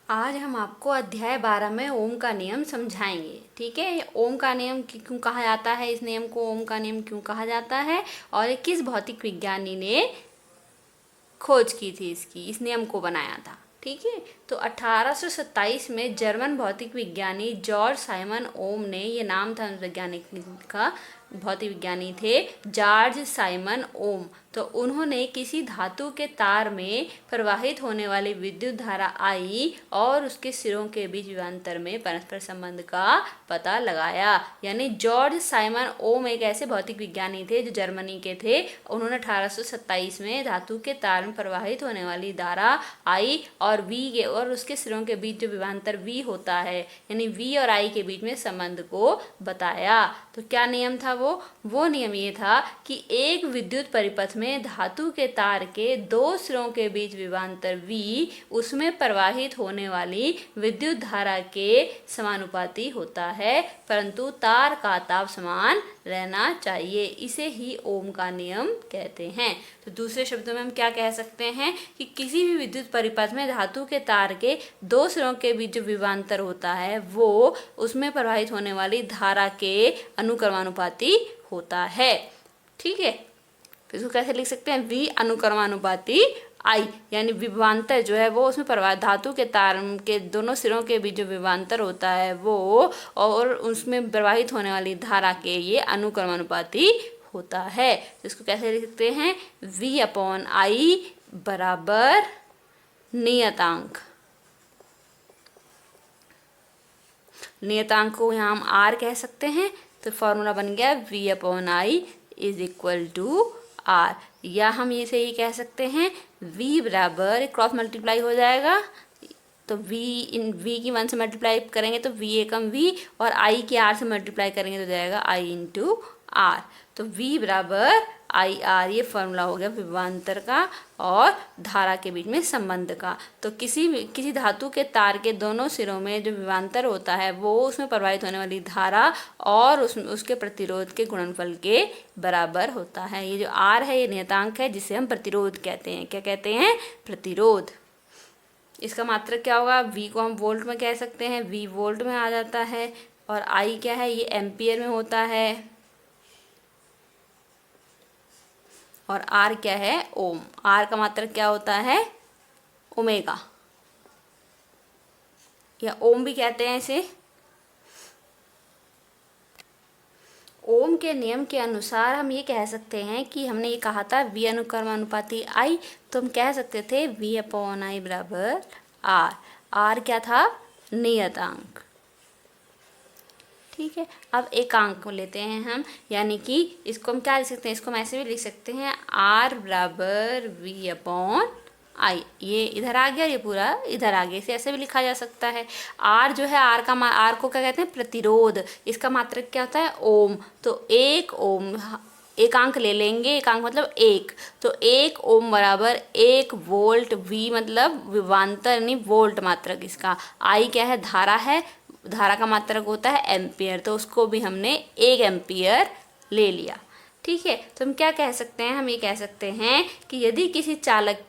आज हम आपको अध्याय 12 में ओम का नियम समझाएंगे। ठीक है, ये ओम का नियम क्यों कहा जाता है, इस नियम को ओम का नियम क्यों कहा जाता है और ये किस भौतिक विज्ञानी ने खोज की थी, इस नियम को बनाया था। ठीक है, तो 1827 में जर्मन भौतिक विज्ञानी जॉर्ज साइमन ओम ने, ये नाम था वैज्ञानिक का, भौतिक विज्ञानी थे जॉर्ज साइमन ओम। तो उन्होंने किसी धातु के तार में प्रवाहित होने वाली विद्युत धारा आई और उसके सिरों के बीच विभवांतर में परस्पर संबंध का पता लगाया। यानी जॉर्ज साइमन ओम एक ऐसे भौतिक विज्ञानी थे जो जर्मनी के थे। उन्होंने 1827 में धातु के तार में प्रवाहित होने वाली धारा आई और वी और उसके सिरों के बीच जो विभवांतर वी होता है, यानी वी और आई के बीच में संबंध को बताया। तो क्या नियम था वो नियम ये था कि एक विद्युत परिपथ में धातु के तार के दो सिरों के बीच विभवांतर वी उसमें प्रवाहित होने वाली विद्युत धारा के समानुपाती होता है, परंतु तार का ताप समान रहना चाहिए। इसे ही ओम का नियम कहते हैं। तो दूसरे शब्दों में हम क्या कह सकते हैं कि किसी भी विद्युत परिपथ में धातु के तार के दो सिरों के बीच जो विभवांतर होता है वो उसमें प्रवाहित होने वाली धारा के अनुक्रमानुपाती होता है। ठीक है, इसको कैसे लिख सकते हैं, वी अनुक्रमानुपाती आई, यानी विभवांतर जो है वो उसमें प्रवाह धातु के तार के दोनों सिरों के बीच जो विभवांतर होता है वो और उसमें प्रवाहित होने वाली धारा के ये अनुक्रमानुपाती होता है। तो इसको कैसे लिख सकते हैं, v अपॉन आई बराबर नियतांक, नियतांक को यहाँ हम r कह सकते हैं। तो फॉर्मूला बन गया v upon I is equal to R, या हम इसे ये कह सकते हैं v बराबर क्रॉस मल्टीप्लाई हो जाएगा, तो v इन v की 1 से मल्टीप्लाई करेंगे तो v एकम v और i के r से मल्टीप्लाई करेंगे तो जाएगा i इंटू आर। तो v बराबर आई आर, ये फॉर्मूला हो गया विभवांतर का और धारा के बीच में संबंध का। तो किसी धातु के तार के दोनों सिरों में जो विभवांतर होता है वो उसमें प्रवाहित होने वाली धारा और उसके प्रतिरोध के गुणनफल के बराबर होता है। ये जो आर है ये नियतांक है जिसे हम प्रतिरोध कहते हैं। क्या कहते हैं, प्रतिरोध। इसका मात्रक क्या होगा, v को हम वोल्ट में कह सकते हैं, v वोल्ट में आ जाता है, और i क्या है, ये एम्पियर में होता है, और r क्या है, ओम। r का मात्रक क्या होता है, ओमेगा, या ओम भी कहते हैं इसे। ओम के नियम के अनुसार हम ये कह सकते हैं कि हमने ये कहा था v अनुक्रमानुपाती आई, तो हम कह सकते थे v अपॉन आई बराबर r। r क्या था, नियतांक। ठीक है, अब एकांक को लेते हैं हम, यानी कि इसको हम क्या लिख सकते हैं, इसको हम ऐसे भी लिख सकते हैं r बराबर v अपॉन आई। ये इधर आ गया, ये पूरा इधर आ गया, इसे ऐसे भी लिखा जा सकता है। r जो है, r को क्या कहते हैं, प्रतिरोध। इसका मात्रक क्या होता है, ओम। तो 1 ओम, एकांक ले लेंगे, एकांक मतलब 1, तो 1 ओम बराबर 1 वोल्ट, v मतलब विभवांतर नहीं वोल्ट मात्रक इसका, i क्या है, धारा है, धारा का मात्रक होता है एम्पियर, तो उसको भी हमने 1 एम्पियर ले लिया। ठीक है, तो हम क्या कह सकते हैं, हम ये कह सकते हैं कि यदि किसी चालक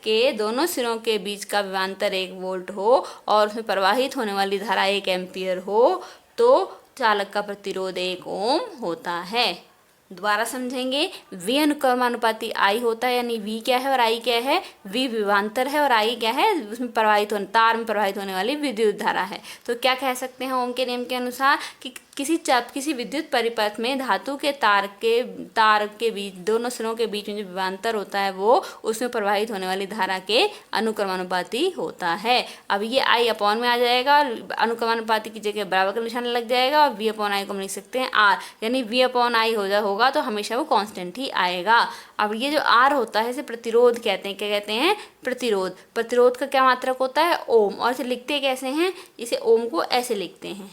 के दोनों सिरों के बीच का विभवांतर 1 वोल्ट हो और उसमें प्रवाहित होने वाली धारा 1 एम्पियर हो तो चालक का प्रतिरोध 1 ओम होता है। दोबारा समझेंगे, v अनुक्रमानुपाती I होता है, यानी v क्या है और I क्या है, v विभवांतर है और I क्या है, उसमें तार में प्रवाहित होने वाली विद्युत धारा है। तो क्या कह सकते हैं ओम के नियम के अनुसार कि किसी विद्युत परिपथ में धातु के तार के बीच दोनों सिरों के बीच में जो विभवांतर होता है वो उसमें प्रवाहित होने वाली धारा के अनुक्रमानुपाती होता है। अब ये I अपॉन में आ जाएगा और अनुक्रमानुपाती की जगह बराबर का निशान लग जाएगा और v अपॉन आई को हम लिख सकते हैं r, यानी v अपॉन आई होगा तो हमेशा वो कांस्टेंट ही आएगा। अब ये जो r होता है इसे प्रतिरोध कहते हैं। क्या कहते हैं, प्रतिरोध। प्रतिरोध का क्या मात्रक होता है, ओम। और इसे लिखते कैसे हैं, इसे ओम को ऐसे लिखते हैं,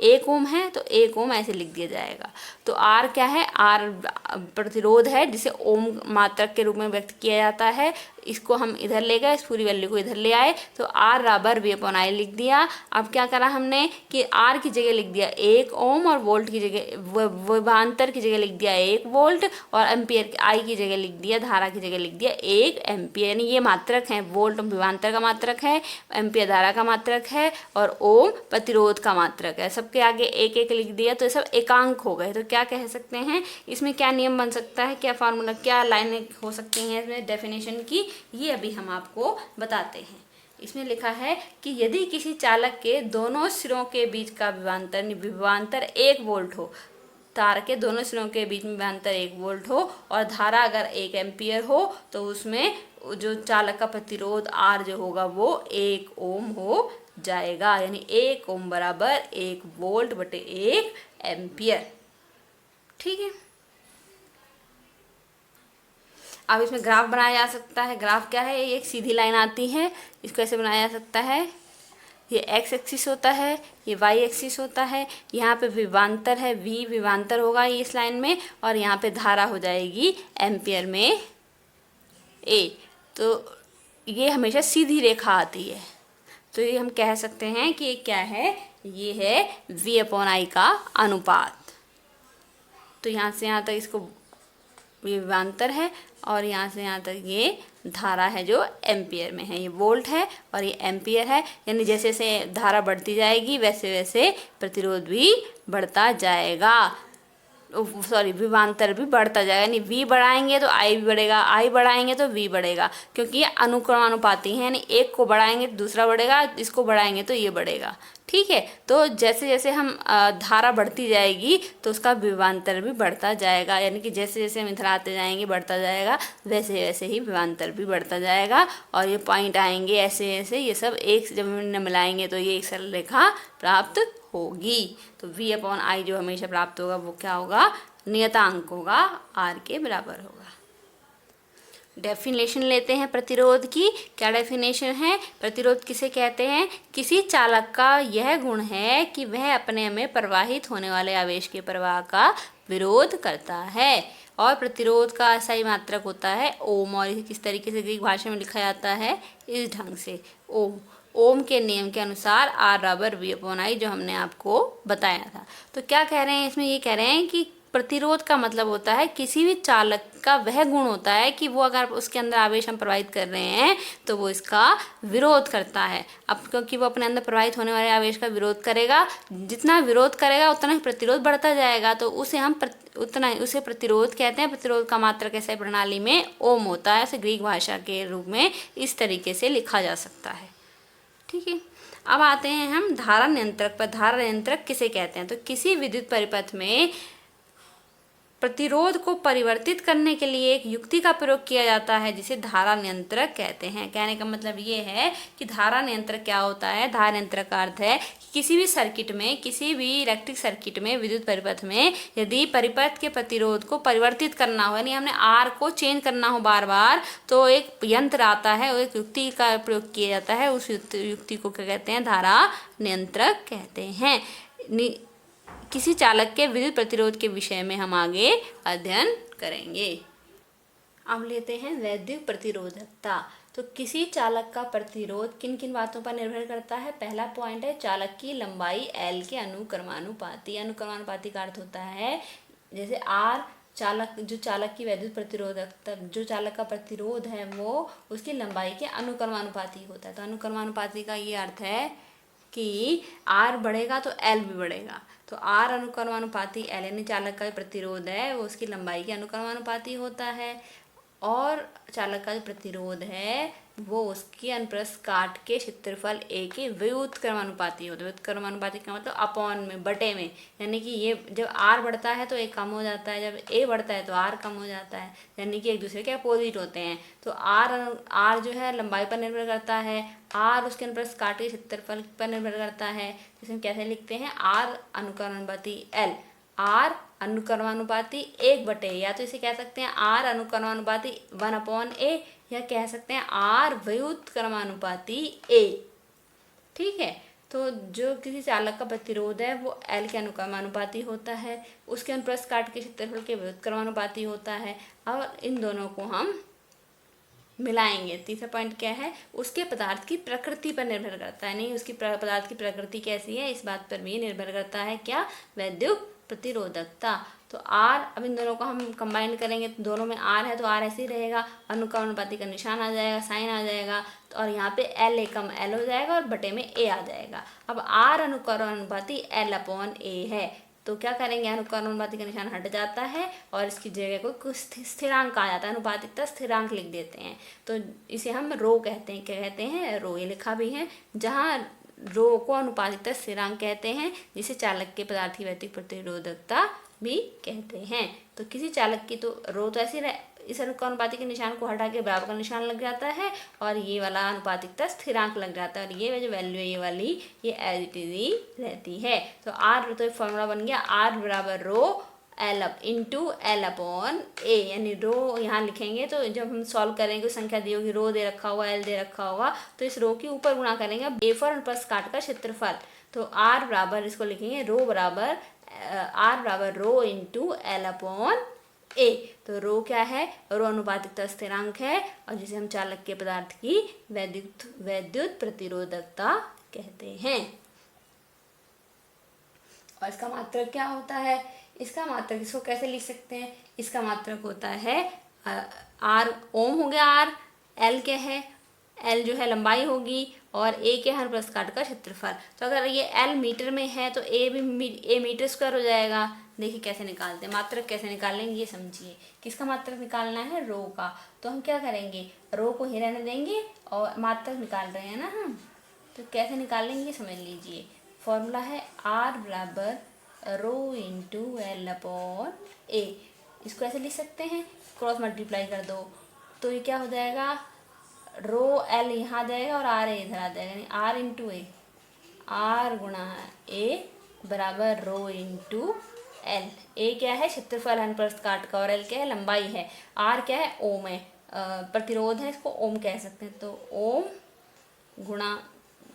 1 ओम है तो 1 ओम ऐसे लिख दिया जाएगा। तो आर क्या है, आर प्रतिरोध है जिसे ओम मात्रक के रूप में व्यक्त किया जाता है। इसको हम इधर ले गए, इस पूरी वैल्यू को इधर ले आए तो आर बराबर वी अपॉन आई लिख दिया। अब क्या करा हमने कि आर की जगह लिख दिया 1 ओम और वोल्ट की जगह विभवांतर की जगह लिख दिया 1 वोल्ट और एम्पियर आई की जगह लिख दिया, धारा की जगह लिख दिया 1 एम्पियर। यानी ये मात्रक है, वोल्ट विभवांतर का मात्रक है, एम्पियर धारा का मात्रक है और ओम प्रतिरोध का मात्रक है। सबके आगे 1 1 लिख दिया तो ये सब एकांक हो गए। तो क्या कह सकते हैं इसमें, क्या नियम बन सकता है, क्या फार्मूला, क्या लाइनें हो सकती हैं इसमें डेफिनेशन की, ये अभी हम आपको बताते हैं। इसमें लिखा है कि यदि किसी चालक के दोनों सिरों के बीच का विभवांतर 1 वोल्ट हो, तार के दोनों सिरों के बीच में विभवांतर 1 वोल्ट हो और धारा अगर 1 एम्पियर हो तो उसमें जो चालक का प्रतिरोध आर जो होगा वो 1 ओम हो जाएगा। यानी 1 ओम बराबर 1 वोल्ट बटे 1 एम्पियर। ठीक है, अब इसमें ग्राफ बनाया जा सकता है। ग्राफ क्या है, ये एक सीधी लाइन आती है, इसको ऐसे बनाया जा सकता है। ये एक्स एक्सिस होता है, ये वाई एक्सिस होता है, यहाँ पे विभवांतर है, वी विभवांतर होगा ये इस लाइन में और यहाँ पे धारा हो जाएगी एम्पियर में ए। तो ये हमेशा सीधी रेखा आती है। तो ये हम कह सकते हैं कि ये क्या है, ये है वी अपॉन आई का अनुपात। तो यहाँ से यहाँ तक इसको ये विभवांतर है और यहाँ से यहाँ तक ये धारा है जो एम्पियर में है, ये वोल्ट है और ये एम्पियर है। यानी जैसे जैसे धारा बढ़ती जाएगी वैसे वैसे प्रतिरोध भी बढ़ता जाएगा, सॉरी विभवांतर भी बढ़ता जाएगा। यानी वी बढ़ाएंगे तो आई भी बढ़ेगा, आई बढ़ाएंगे तो वी बढ़ेगा, क्योंकि ये अनुक्रमानुपाती है। यानी एक को बढ़ाएंगे तो दूसरा बढ़ेगा, इसको बढ़ाएंगे तो ये बढ़ेगा। ठीक है, तो जैसे जैसे हम धारा बढ़ती जाएगी तो उसका विभवांतर भी बढ़ता जाएगा। यानी कि जैसे जैसे हम इधर आते जाएंगे बढ़ता जाएगा, वैसे वैसे ही विभवांतर भी बढ़ता जाएगा। और ये पॉइंट आएंगे ऐसे ऐसे, ये सब एक जब मिलाएंगे तो ये एक सरल रेखा प्राप्त होगी। तो वी अपॉन आई जो हमेशा प्राप्त होगा वो क्या होगा, नियतांक होगा, आर के बराबर होगा। डेफिनेशन लेते हैं प्रतिरोध की। क्या डेफिनेशन है, प्रतिरोध किसे कहते हैं, किसी चालक का यह गुण है कि वह अपने में प्रवाहित होने वाले आवेश के प्रवाह का विरोध करता है। और प्रतिरोध का अस्थायी मात्रक होता है ओम, और इसे किस तरीके से ग्रीक भाषा में लिखा जाता है, इस ढंग से ओम। ओम के नियम के अनुसार आर बराबर वी अपॉन आई, जो हमने आपको बताया था। तो क्या कह रहे हैं इसमें, ये कह रहे हैं कि प्रतिरोध का मतलब होता है किसी भी चालक का वह गुण होता है कि वो अगर उसके अंदर आवेश हम प्रवाहित कर रहे हैं तो वो इसका विरोध करता है। अब क्योंकि वो अपने अंदर प्रवाहित होने वाले आवेश का विरोध करेगा, जितना विरोध करेगा उतना ही प्रतिरोध बढ़ता जाएगा, तो उसे हम उसे प्रतिरोध कहते हैं। प्रतिरोध का मात्रक ऐसे प्रणाली में ओम होता है, इसे ग्रीक भाषा के रूप में इस तरीके से लिखा जा सकता है। ठीक है, अब आते हैं हम धारा नियंत्रक पर। धारा नियंत्रक किसे कहते हैं, तो किसी विद्युत परिपथ में प्रतिरोध को परिवर्तित करने के लिए एक युक्ति का प्रयोग किया जाता है जिसे धारा नियंत्रक कहते हैं। कहने का मतलब ये है कि धारा नियंत्रक क्या होता है, धारा नियंत्रक का अर्थ है कि किसी भी सर्किट में, किसी भी इलेक्ट्रिक सर्किट में, विद्युत परिपथ में यदि परिपथ के प्रतिरोध को परिवर्तित करना हो, यानी हमने आर को चेंज करना हो बार बार, तो एक यंत्र आता है और एक युक्ति का प्रयोग किया जाता है। उस युक्ति को क्या कहते हैं, धारा नियंत्रक कहते हैं। किसी चालक के विद्युत प्रतिरोध के विषय में हम आगे अध्ययन करेंगे। अब लेते हैं वैद्युत प्रतिरोधकता। तो किसी चालक का प्रतिरोध किन किन बातों पर निर्भर करता है। पहला पॉइंट है चालक की लंबाई L के अनुक्रमानुपाती। अनुक्रमानुपाती का अर्थ होता है जैसे आर जो चालक की वैद्युत प्रतिरोधकता, जो चालक का प्रतिरोध है वो उसकी लंबाई के अनुक्रमानुपाती होता है। तो अनुक्रमानुपाती का ये अर्थ है कि आर बढ़ेगा तो एल भी बढ़ेगा। तो आर अनुक्रमानुपाती एल, यानी चालक का प्रतिरोध है वो उसकी लंबाई के अनुक्रमानुपाती होता है, और चालक का जो प्रतिरोध है वो उसकी अनुप्रस्थ काट के क्षेत्रफल ए के व्युत्क्रमानुपाती होता है। व्युत्क्रमानुपाती का मतलब अपॉन में, बटे में, यानी कि ये जब आर बढ़ता है तो ए कम हो जाता है, जब ए बढ़ता है तो आर कम हो जाता है, यानी कि एक दूसरे के अपोजिट होते हैं। तो आर जो है लंबाई पर निर्भर करता है, आर उसके अनुप्रस्थ काट के क्षेत्रफल पर निर्भर करता है। जिसे हम कैसे लिखते हैं, आर अनुक्रमानुपाती एल, आर अनुक्रमानुपाती 1/, या तो इसे कह सकते हैं आर अनुक्रमानुपाती 1/a, या कह सकते हैं आर व्युत्क्रमानुपाती a। ठीक है, तो जो किसी चालक का प्रतिरोध है वो L के अनुक्रमानुपाती होता है, उसके अनुप्रस्थ काट के क्षेत्रफल के व्युत्क्रमानुपाती होता है। और इन दोनों को हम मिलाएंगे। तीसरा पॉइंट क्या है, उसके पदार्थ की प्रकृति पर निर्भर करता है। नहीं, उसकी पदार्थ की प्रकृति कैसी है इस बात पर भी निर्भर करता है क्या, वैद्युत प्रतिरोधकता। तो R, अब इन दोनों को हम कंबाइन करेंगे तो दोनों में R है तो R ऐसे ही रहेगा, अनुक्रमानुपाती का निशान आ जाएगा, साइन आ जाएगा, तो और यहाँ पे L एकम L हो जाएगा और बटे में A आ जाएगा। अब R अनुक्रमानुपाती L/A है, तो क्या करेंगे, अनुक्रमानुपाती का निशान हट जाता है और इसकी जगह को कुछ स्थिरांक आ जाता है, अनुपातिकता स्थिरांक लिख देते हैं। तो इसे हम रो कहते हैं। क्या कहते हैं, रो, ये लिखा भी है, जहाँ रो को अनुपातिकता स्थिरांक कहते हैं, जिसे चालक के पदार्थ की वैद्युत प्रतिरोधकता भी कहते हैं। तो किसी चालक की तो रो तो ऐसी इस अनुपातिक के निशान को हटा के बराबर का निशान लग जाता है और ये वाला अनुपातिकता स्थिरांक लग जाता है और ये जो वैल्यू है ये वाली ये एज इट इज रहती है। तो आर, तो फॉर्मूला बन गया आर बराबर rho L into L upon A, यानी रो यहाँ लिखेंगे तो जब हम सॉल्व करेंगे संख्या दी होगी, रो दे रखा होगा, एल दे रखा होगा, तो इस रो के ऊपर गुणा करेंगे ए फॉर अनुप्रस्थ काट का क्षेत्रफल। तो आर बराबर, इसको लिखेंगे रो बराबर आर बराबर रो इंटू एल अपॉन ए। तो रो क्या है, रो अनुपातिकता स्थिरांक है और जिसे हम चालक के पदार्थ की वैद्युत प्रतिरोधकता कहते हैं। और इसका मात्रक क्या होता है, इसका मात्रक, इसको कैसे लिख सकते हैं, इसका मात्रक होता है आर, ओम हो गया आर, एल क्या है, एल जो है लंबाई होगी और ए के हर अनुप्रस्थ काट का क्षेत्रफल। तो अगर ये एल मीटर में है तो ए भी ए मीटर स्क्वायर हो जाएगा। देखिए कैसे निकालते हैं, मात्रक कैसे निकालेंगे ये समझिए। किसका मात्रक निकालना है, रो का। तो हम क्या करेंगे, रो को ही रहने देंगे और मात्रक निकाल रहे हैं ना हम, तो कैसे निकालेंगे ये समझ लीजिए। फॉर्मूला है आर बराबर रो इंटू एल अपॉन ए। इसको ऐसे लिख सकते हैं, क्रॉस मल्टीप्लाई कर दो तो ये क्या हो जाएगा, रो एल यहाँ आ जाएगा और आर ए इधर आ जाएगा, यानी आर इंटू ए, आर गुणा ए बराबर रो इंटू एल। ए क्या है, क्षेत्रफल है अनुप्रस्थ काट का, और एल क्या है, लंबाई है। आर क्या है, ओम है, प्रतिरोध है, इसको ओम कह सकते हैं। तो ओम गुणा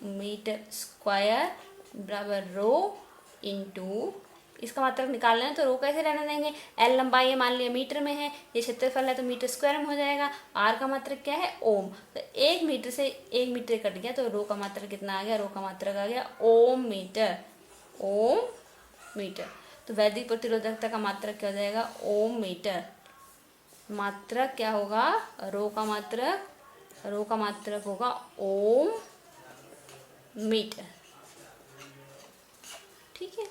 मीटर स्क्वायर बराबर रो इंटू, इसका मात्रक निकालना है तो रो कैसे रहने देंगे, एल लंबाई है, मान लिया मीटर में है, ये क्षेत्रफल है तो मीटर स्क्वायर में हो जाएगा। आर का मात्रक क्या है, ओम, तो एक मीटर से एक मीटर कट गया तो रो का मात्रक कितना आ गया, रो का मात्रक आ गया ओम मीटर, ओम मीटर। तो वैद्युत प्रतिरोधकता का मात्रक क्या हो जाएगा, ओम मीटर। मात्रक क्या होगा, रो का मात्रक होगा ओम मीटर। ठीक है।